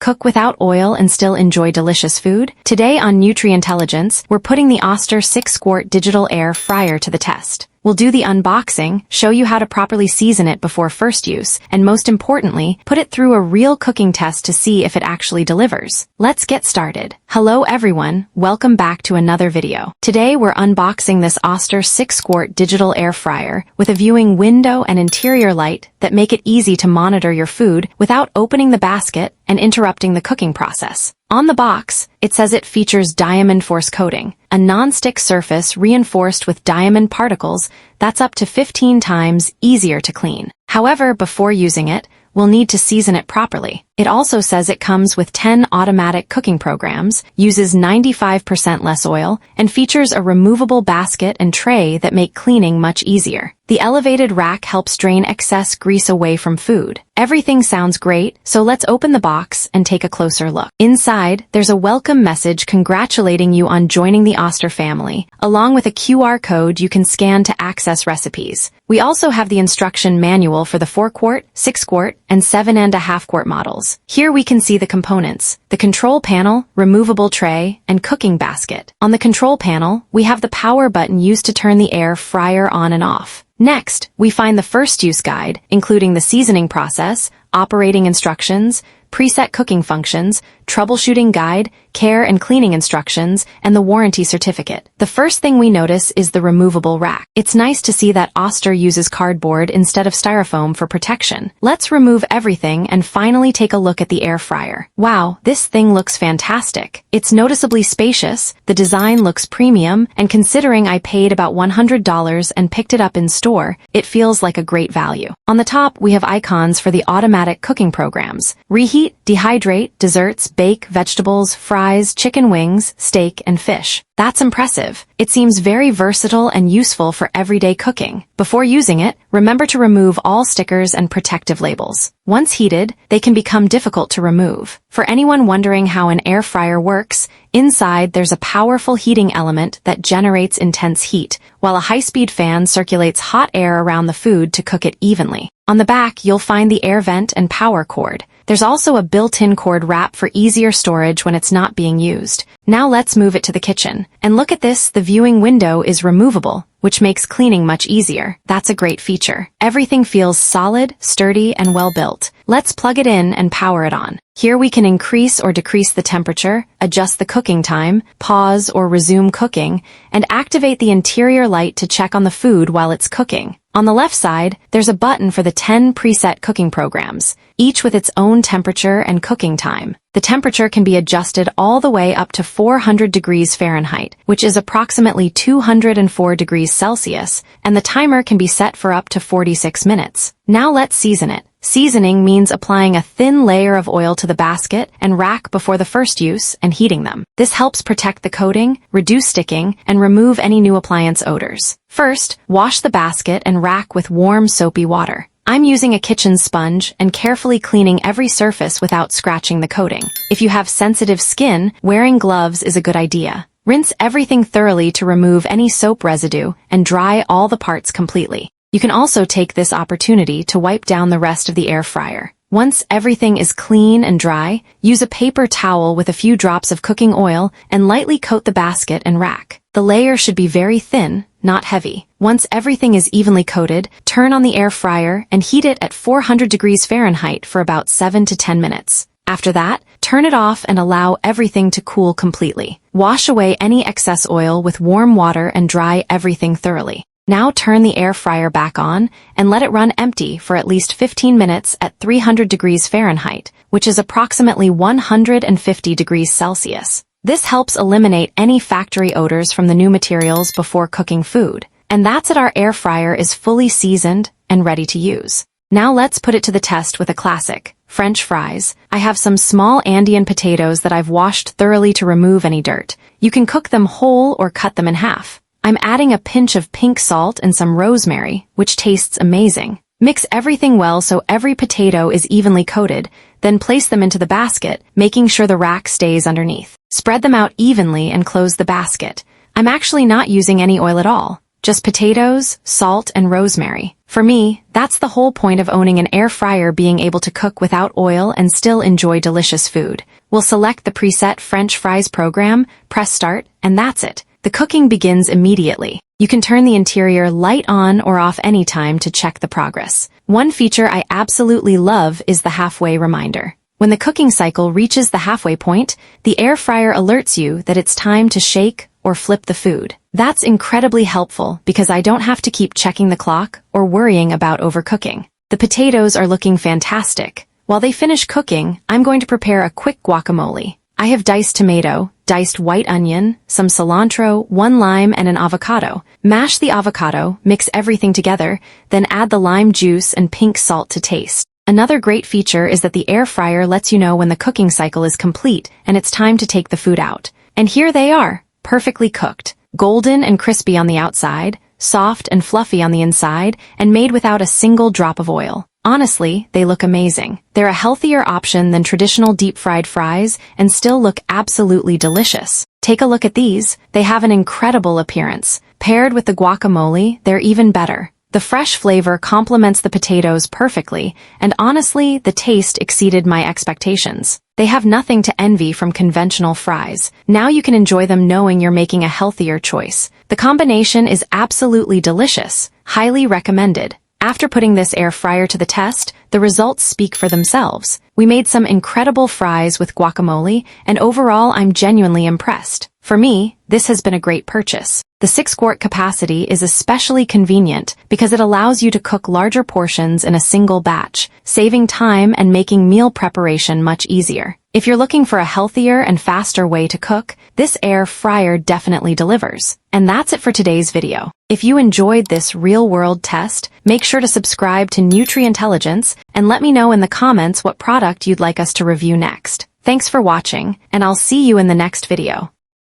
Cook without oil and still enjoy delicious food? Today on Nutri Intelligence, we're putting the Oster 6-quart digital air fryer to the test. We'll do the unboxing, show you how to properly season it before first use, and most importantly, put it through a real cooking test to see if it actually delivers. Let's get started. Hello everyone, welcome back to another video. Today we're unboxing this Oster 6-quart digital air fryer with a viewing window and interior light that make it easy to monitor your food without opening the basket and interrupting the cooking process. On the box, it says it features DiamondForce coating, a non-stick surface reinforced with diamond particles that's up to 15 times easier to clean. However, before using it, we'll need to season it properly. It also says it comes with 10 automatic cooking programs, uses 95% less oil, and features a removable basket and tray that make cleaning much easier. The elevated rack helps drain excess grease away from food. Everything sounds great, so let's open the box and take a closer look. Inside, there's a welcome message congratulating you on joining the Oster family, along with a QR code you can scan to access recipes. We also have the instruction manual for the 4-quart, 6-quart, and 7.5-quart models. Here we can see the components: the control panel, removable tray, and cooking basket. On the control panel, we have the power button used to turn the air fryer on and off. Next, we find the first use guide, including the seasoning process, operating instructions, preset cooking functions, troubleshooting guide, care and cleaning instructions, and the warranty certificate. The first thing we notice is the removable rack. It's nice to see that Oster uses cardboard instead of styrofoam for protection. Let's remove everything and finally take a look at the air fryer. Wow, this thing looks fantastic. It's noticeably spacious, the design looks premium, and considering I paid about $100 and picked it up in store, it feels like a great value. On the top, we have icons for the automatic cooking programs: reheat, dehydrate, desserts, bake, vegetables, fries, chicken wings, steak, and fish. That's impressive. It seems very versatile and useful for everyday cooking. Before using it, remember to remove all stickers and protective labels. Once heated, they can become difficult to remove. For anyone wondering how an air fryer works, inside there's a powerful heating element that generates intense heat, while a high-speed fan circulates hot air around the food to cook it evenly. On the back, you'll find the air vent and power cord. There's also a built-in cord wrap for easier storage when it's not being used. Now let's move it to the kitchen. And look at this, the viewing window is removable, which makes cleaning much easier. That's a great feature. Everything feels solid, sturdy, and well-built. Let's plug it in and power it on. Here we can increase or decrease the temperature, adjust the cooking time, pause or resume cooking, and activate the interior light to check on the food while it's cooking. On the left side, there's a button for the 10 preset cooking programs, each with its own temperature and cooking time. The temperature can be adjusted all the way up to 400 degrees Fahrenheit, which is approximately 204 degrees Celsius, and the timer can be set for up to 46 minutes. Now let's season it. Seasoning means applying a thin layer of oil to the basket and rack before the first use and heating them. This helps protect the coating, reduce sticking, and remove any new appliance odors. First, wash the basket and rack with warm, soapy water. I'm using a kitchen sponge and carefully cleaning every surface without scratching the coating. If you have sensitive skin, wearing gloves is a good idea. Rinse everything thoroughly to remove any soap residue and dry all the parts completely. You can also take this opportunity to wipe down the rest of the air fryer. Once everything is clean and dry, use a paper towel with a few drops of cooking oil and lightly coat the basket and rack. The layer should be very thin, not heavy. Once everything is evenly coated, turn on the air fryer and heat it at 400 degrees Fahrenheit for about 7 to 10 minutes. After that, turn it off and allow everything to cool completely. Wash away any excess oil with warm water and dry everything thoroughly. Now turn the air fryer back on and let it run empty for at least 15 minutes at 300 degrees Fahrenheit, which is approximately 150 degrees Celsius. This helps eliminate any factory odors from the new materials before cooking food. And that's it, our air fryer is fully seasoned and ready to use. Now let's put it to the test with a classic, French fries. I have some small Andean potatoes that I've washed thoroughly to remove any dirt. You can cook them whole or cut them in half. I'm adding a pinch of pink salt and some rosemary, which tastes amazing. Mix everything well so every potato is evenly coated, then place them into the basket, making sure the rack stays underneath. Spread them out evenly and close the basket. I'm actually not using any oil at all. just potatoes, salt, and rosemary. For me, that's the whole point of owning an air fryer, being able to cook without oil and still enjoy delicious food. We'll select the preset French fries program, press start, and that's it. The cooking begins immediately. You can turn the interior light on or off anytime to check the progress. One feature I absolutely love is the halfway reminder. When the cooking cycle reaches the halfway point, the air fryer alerts you that it's time to shake or flip the food. That's incredibly helpful because I don't have to keep checking the clock or worrying about overcooking. The potatoes are looking fantastic. While they finish cooking, I'm going to prepare a quick guacamole. I have diced tomato, diced white onion, some cilantro, 1 lime, and an avocado. Mash the avocado, mix everything together, then add the lime juice and pink salt to taste. Another great feature is that the air fryer lets you know when the cooking cycle is complete and it's time to take the food out. And here they are, perfectly cooked, golden and crispy on the outside, soft and fluffy on the inside, and made without a single drop of oil. Honestly, they look amazing. They're a healthier option than traditional deep-fried fries and still look absolutely delicious. Take a look at these. They have an incredible appearance. Paired with the guacamole, they're even better. The fresh flavor complements the potatoes perfectly, and honestly, the taste exceeded my expectations. They have nothing to envy from conventional fries. Now you can enjoy them knowing you're making a healthier choice. The combination is absolutely delicious. Highly recommended. After putting this air fryer to the test, the results speak for themselves. We made some incredible fries with guacamole, and overall I'm genuinely impressed. For me, this has been a great purchase. The 6-quart capacity is especially convenient because it allows you to cook larger portions in a single batch, saving time and making meal preparation much easier. If you're looking for a healthier and faster way to cook, this air fryer definitely delivers. And that's it for today's video. If you enjoyed this real-world test, make sure to subscribe to Nutri Intelligence and let me know in the comments what product you'd like us to review next. Thanks for watching, and I'll see you in the next video.